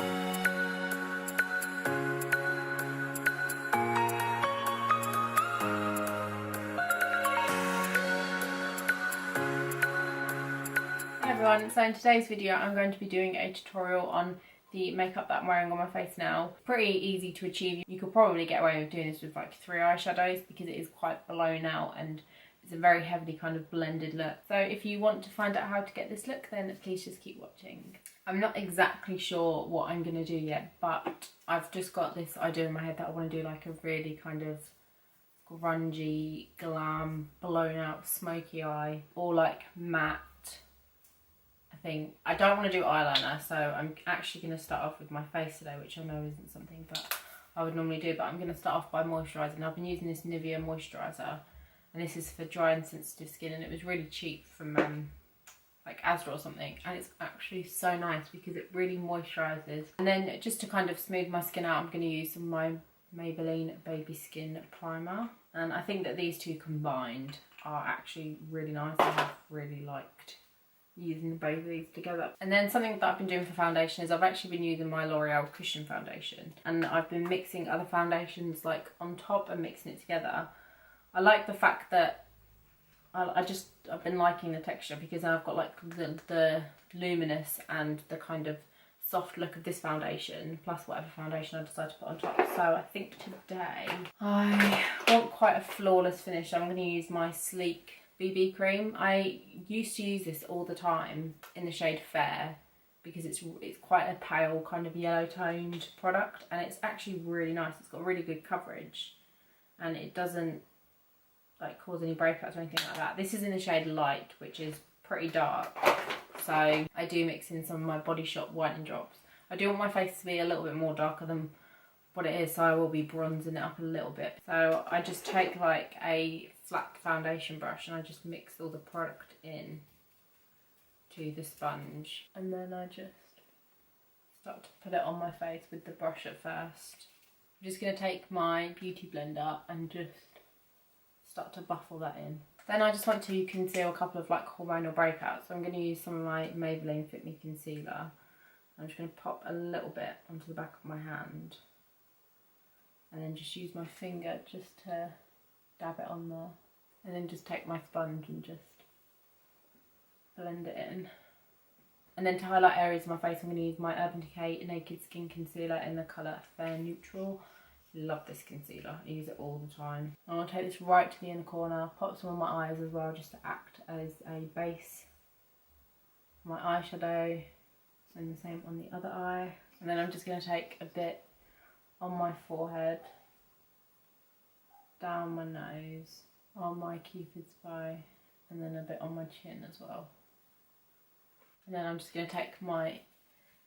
Everyone, so in today's video I'm going to be doing a tutorial on the makeup that I'm wearing on my face now. Pretty easy to achieve. You could probably get away with doing this with like 3 eyeshadows because it is quite blown out and it's a very heavily kind of blended look. So if you want to find out how to get this look, then please just keep watching. I'm not exactly sure what I'm going to do yet, but I've just got this idea in my head that I want to do like a really kind of grungy, glam, blown out smoky eye, or like matte. I don't want to do eyeliner, so I'm actually going to start off with my face today, which I know isn't something that I would normally do, but I'm going to start off by moisturising. I've been using this Nivea moisturiser, and this is for dry and sensitive skin, and it was really cheap from like Asda or something, and it's actually so nice because it really moisturises. And then just to kind of smooth my skin out, I'm going to use some of my Maybelline Baby Skin Primer, and I think that these two combined are actually really nice. I have really liked using both of these together. And then something that I've been doing for foundation is I've actually been using my L'Oreal Cushion foundation, and I've been mixing other foundations like on top and mixing it together. I like the fact that I've been liking the texture because I've got like the luminous and the kind of soft look of this foundation plus whatever foundation I decide to put on top. So I think today I want quite a flawless finish. I'm going to use my Sleek BB cream. I used to use this all the time in the shade Fair because it's quite a pale kind of yellow toned product, and it's actually really nice. It's got really good coverage and it doesn't like cause any breakouts or anything like that. This is in the shade Light, which is pretty dark, so I do mix in some of my Body Shop whitening drops. I do want my face to be a little bit more darker than what it is, so I will be bronzing it up a little bit. So I just take like a flat foundation brush and I just mix all the product in to the sponge, and then I just start to put it on my face with the brush at first. I'm just going to take my beauty blender and just start to buff all that in. Then I just want to conceal a couple of like hormonal breakouts, so I'm going to use some of my Maybelline Fit Me concealer. I'm just going to pop a little bit onto the back of my hand and then just use my finger just to dab it on there, and then just take my sponge and just blend it in. And then to highlight areas of my face, I'm going to use my Urban Decay Naked Skin Concealer in the colour Fair Neutral. Love this concealer, I use it all the time. I'm going to take this right to the inner corner, pop some on my eyes as well just to act as a base for my eyeshadow, and the same on the other eye. And then I'm just going to take a bit on my forehead, down my nose, on my Cupid's bow, and then a bit on my chin as well. And then I'm just going to take my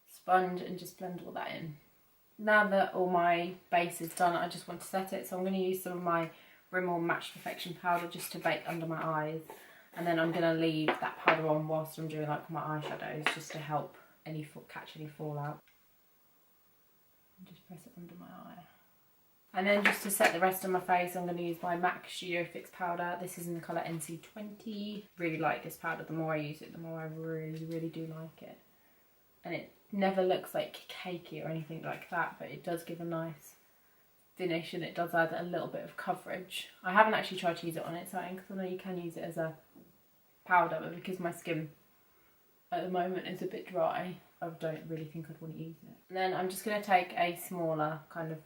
sponge and just blend all that in. Now that all my base is done, I just want to set it, so I'm going to use some of my Rimmel Match Perfection powder just to bake under my eyes, and then I'm going to leave that powder on whilst I'm doing like my eyeshadows just to help catch any fallout. Just press it under my eye. And then just to set the rest of my face, I'm going to use my MAC Studio Fix powder. This is in the colour NC20. Really like this powder. The more I use it, the more I really do like it. And it never looks like cakey or anything like that, but it does give a nice finish and it does add a little bit of coverage. I haven't actually tried to use it on its own because I know you can use it as a powder, but because my skin at the moment is a bit dry, I don't really think I'd want to use it. And then I'm just going to take a smaller kind of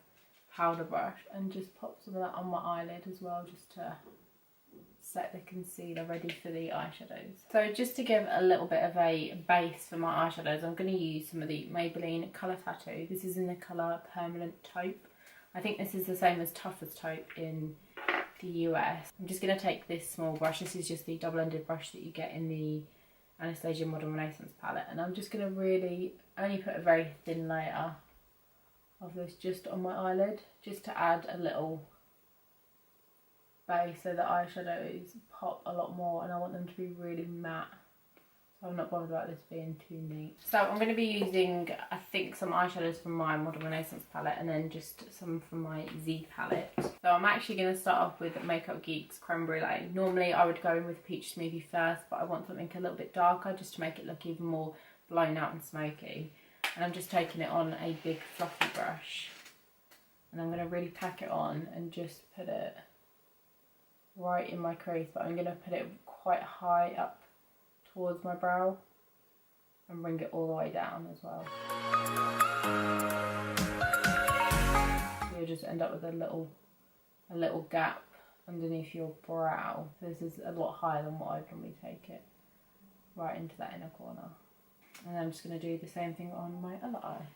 powder brush and just pop some of that on my eyelid as well, just to set the concealer ready for the eyeshadows. So just to give a little bit of a base for my eyeshadows, I'm going to use some of the Maybelline Colour Tattoo. This is in the colour Permanent Taupe. I think this is the same as Tough as Taupe in the US. I'm just going to take this small brush. This is just the double-ended brush that you get in the Anastasia Modern Renaissance palette, and I'm just going to really only put a very thin layer of this just on my eyelid, just to add a little base so the eyeshadows pop a lot more, and I want them to be really matte, so I'm not bothered about this being too neat. So I'm going to be using, I think, some eyeshadows from my Modern Renaissance palette and then just some from my Z palette. So I'm actually going to start off with Makeup Geek's Creme Brulee. Normally I would go in with Peach Smoothie first, but I want something a little bit darker just to make it look even more blown out and smoky. And I'm just taking it on a big fluffy brush. And I'm going to really pack it on and just put it right in my crease. But I'm going to put it quite high up towards my brow and bring it all the way down as well. So you'll just end up with a little gap underneath your brow. So this is a lot higher than what I'd normally take it, right into that inner corner. And I'm just going to do the same thing on my other eye.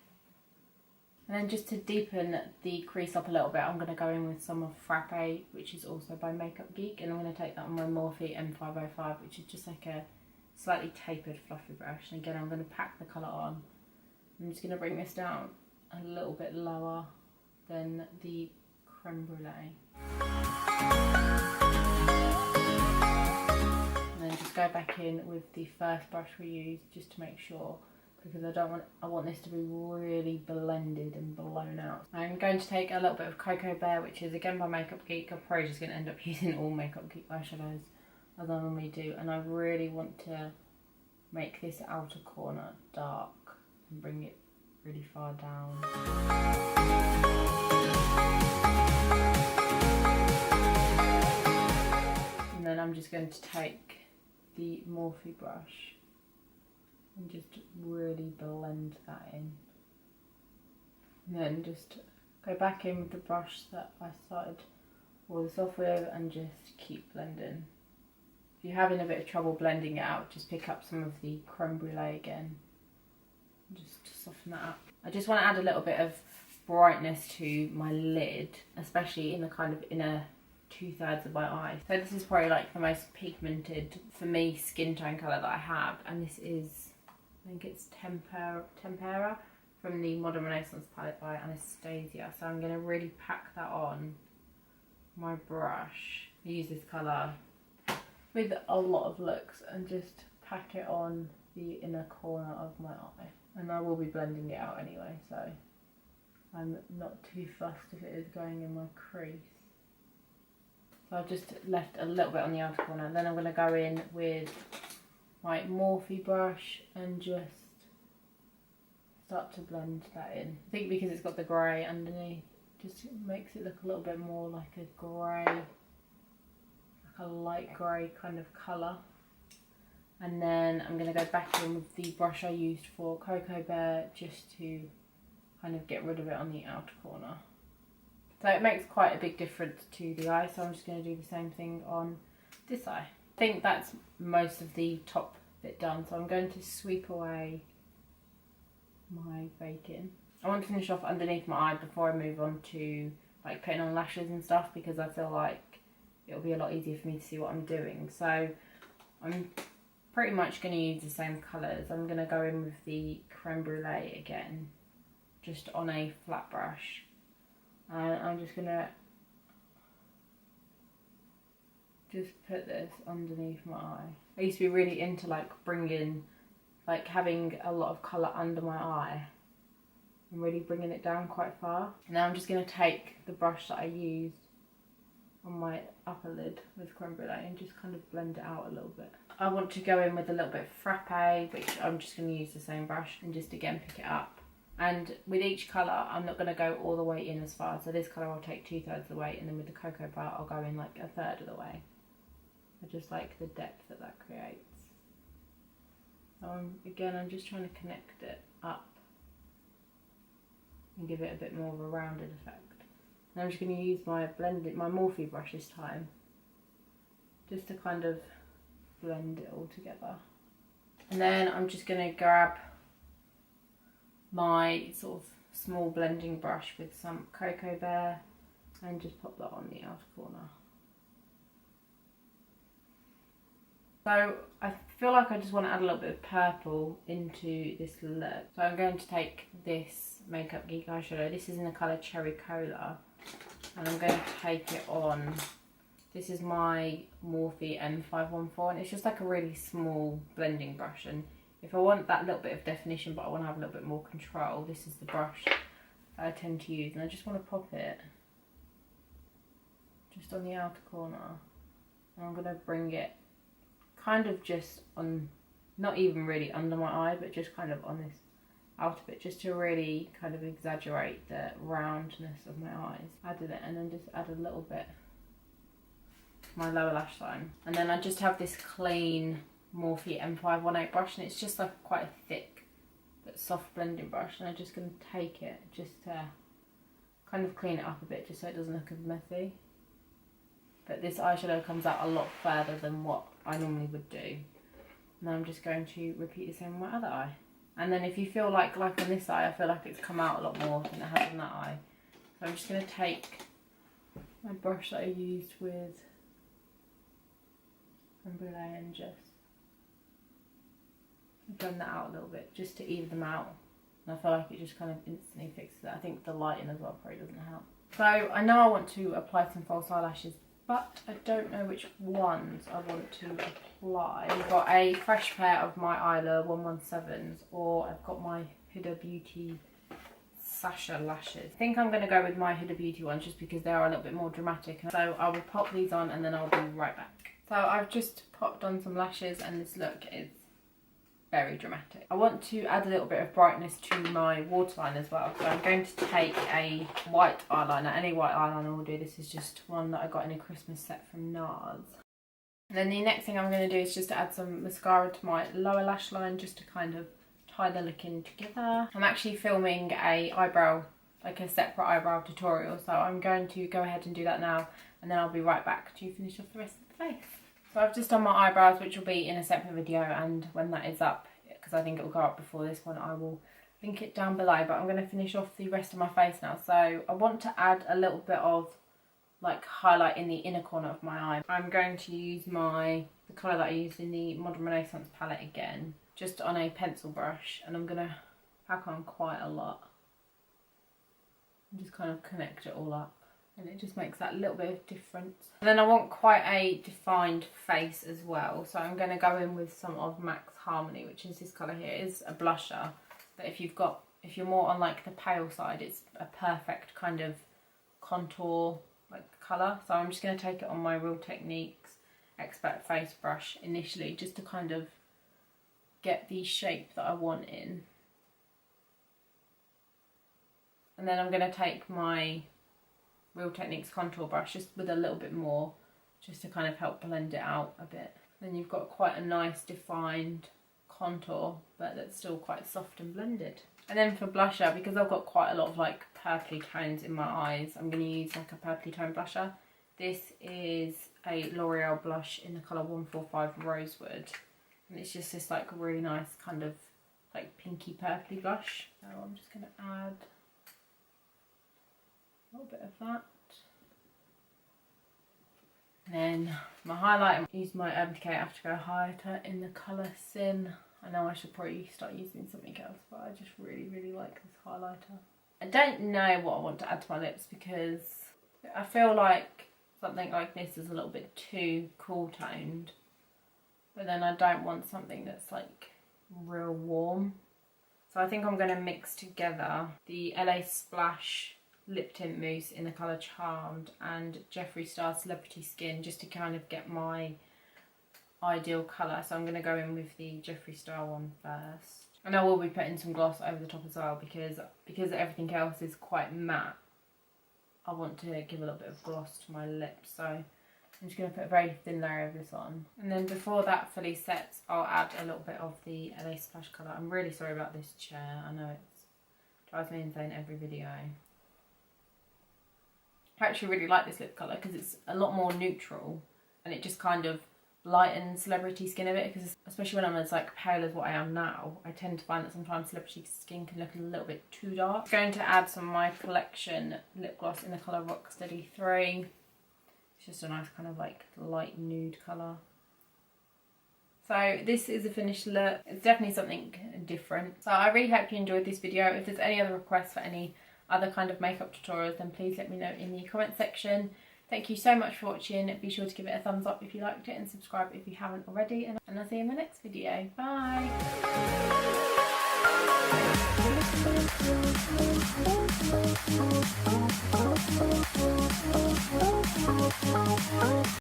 And then just to deepen the crease up a little bit, I'm going to go in with some of Frappe, which is also by Makeup Geek, and I'm going to take that on my Morphe M505, which is just like a slightly tapered fluffy brush. And again, I'm going to pack the colour on. I'm just going to bring this down a little bit lower than the creme brulee. And then just go back in with the first brush we used, just to make sure, because I want this to be really blended and blown out. I'm going to take a little bit of Cocoa Bear, which is again by Makeup Geek. I'm probably just going to end up using all Makeup Geek eyeshadows as I normally do, and I really want to make this outer corner dark and bring it really far down. And then I'm just going to take the Morphe brush and just really blend that in. And then just go back in with the brush that I started all this off with and just keep blending. If you're having a bit of trouble blending it out, just pick up some of the creme brulee again. Just soften that up. I just want to add a little bit of brightness to my lid, especially in the kind of inner 2/3 of my eye. So this is probably like the most pigmented, for me, skin tone colour that I have, and this is, I think it's Tempera from the Modern Renaissance palette by Anastasia. So I'm going to really pack that on my brush. I use this colour with a lot of looks and just pack it on the inner corner of my eye. And I will be blending it out anyway, so I'm not too fussed if it is going in my crease. So I've just left a little bit on the outer corner. Then I'm going to go in with my Morphe brush and just start to blend that in. I think because it's got the grey underneath, just makes it look a little bit more like a grey, like a light grey kind of colour. And then I'm going to go back in with the brush I used for Cocoa Bear, just to kind of get rid of it on the outer corner. So it makes quite a big difference to the eye, so I'm just going to do the same thing on this eye. I think that's most of the top bit done, so I'm going to sweep away my baking. I want to finish off underneath my eye before I move on to like putting on lashes and stuff, because I feel like it'll be a lot easier for me to see what I'm doing. So I'm pretty much going to use the same colours. I'm going to go in with the creme brulee again, just on a flat brush. And I'm just going to just put this underneath my eye. I used to be really into like bringing, like having a lot of colour under my eye and really bringing it down quite far. Now I'm just going to take the brush that I used on my upper lid with creme brulee and just kind of blend it out a little bit. I want to go in with a little bit of Frappe, which I'm just going to use the same brush and just again pick it up. And with each colour, I'm not going to go all the way in as far. So this colour I'll take 2/3 of the way, and then with the Cocoa Bear I'll go in like 1/3 of the way. I just like the depth that creates. So again, I'm just trying to connect it up and give it a bit more of a rounded effect. And I'm just going to use my Morphe brush this time, just to kind of blend it all together. And then I'm just going to grab my sort of small blending brush with some Cocoa Bear and just pop that on the outer corner. So I feel like I just want to add a little bit of purple into this look. So I'm going to take this Makeup Geek eyeshadow. This is in the colour Cherry Cola, and I'm going to take it on. This is my Morphe M514, and it's just like a really small blending brush. And if I want that little bit of definition, but I want to have a little bit more control, this is the brush that I tend to use. And I just want to pop it just on the outer corner. And I'm going to bring it kind of just on, not even really under my eye, but just kind of on this out of it just to really kind of exaggerate the roundness of my eyes. Added it and then just add a little bit to my lower lash line. And then I just have this clean Morphe M518 brush, and it's just like quite a thick but soft blending brush, and I'm just going to take it just to kind of clean it up a bit just so it doesn't look as messy. But this eyeshadow comes out a lot further than what I normally would do. And then I'm just going to repeat the same on my other eye. And then if you feel like on this eye, I feel like it's come out a lot more than it has on that eye. So I'm just going to take my brush that I used with Grungey and just blend that out a little bit just to even them out. And I feel like it just kind of instantly fixes it. I think the lighting as well probably doesn't help. So I know I want to apply some false eyelashes, but I don't know which ones I want to apply. I've got a fresh pair of my Eyelure 117s, or I've got my Huda Beauty Sashalashes. I think I'm going to go with my Huda Beauty ones just because they are a little bit more dramatic. So I will pop these on and then I'll be right back. So I've just popped on some lashes and this look is very dramatic. I want to add a little bit of brightness to my waterline as well. So I'm going to take a white eyeliner. Any white eyeliner will do. This is just one that I got in a Christmas set from NARS. And then the next thing I'm going to do is just to add some mascara to my lower lash line just to kind of tie the look in together. I'm actually filming a eyebrow, like a separate eyebrow tutorial. So I'm going to go ahead and do that now. And then I'll be right back to finish off the rest of the face. So I've just done my eyebrows, which will be in a separate video, and when that is up, because I think it will go up before this one, I will link it down below. But I'm going to finish off the rest of my face now. So I want to add a little bit of like highlight in the inner corner of my eye. I'm going to use the colour that I used in the Modern Renaissance palette again, just on a pencil brush, and I'm going to pack on quite a lot and just kind of connect it all up. And it just makes that little bit of difference. And then I want quite a defined face as well. So I'm going to go in with some of MAC's Harmony, which is this colour here. It is a blusher, but if you're more on like the pale side, it's a perfect kind of contour like colour. So I'm just going to take it on my Real Techniques Expert Face brush initially, just to kind of get the shape that I want in. And then I'm going to take my Real Techniques contour brush just with a little bit more, just to kind of help blend it out a bit. Then you've got quite a nice defined contour, but that's still quite soft and blended. And then for blusher, because I've got quite a lot of like purpley tones in my eyes, I'm going to use like a purpley tone blusher. This is a L'Oreal blush in the colour 145 Rosewood, and it's just this like really nice kind of like pinky purpley blush. So I'm just going to add a little bit of that. And then my highlight, I use my Urban Decay Afterglow highlighter in the colour Sin. I know I should probably start using something else, but I just really like this highlighter. I don't know what I want to add to my lips because I feel like something like this is a little bit too cool toned, but then I don't want something that's like real warm. So I think I'm going to mix together the LA Splash lip tint mousse in the colour Charmed and Jeffree Star Celebrity Skin, just to kind of get my ideal colour. So I'm going to go in with the Jeffree Star one first. And I will be putting some gloss over the top as well, because everything else is quite matte. I want to give a little bit of gloss to my lips, so I'm just going to put a very thin layer of this on. And then before that fully sets, I'll add a little bit of the LA Splash colour. I'm really sorry about this chair. I know it drives me insane every video. I actually really like this lip colour because it's a lot more neutral, and it just kind of lightens celebrity skin a bit, because especially when I'm as like pale as what I am now, I tend to find that sometimes celebrity skin can look a little bit too dark. I'm going to add some of my collection lip gloss in the colour Rocksteady 3. It's just a nice kind of like light nude colour. So this is a finished look. It's definitely something different. So I really hope you enjoyed this video. If there's any other requests for any other kind of makeup tutorials, then please let me know in the comment section. Thank you so much for watching. Be sure to give it a thumbs up if you liked it, and subscribe if you haven't already, and I'll see you in my next video. Bye!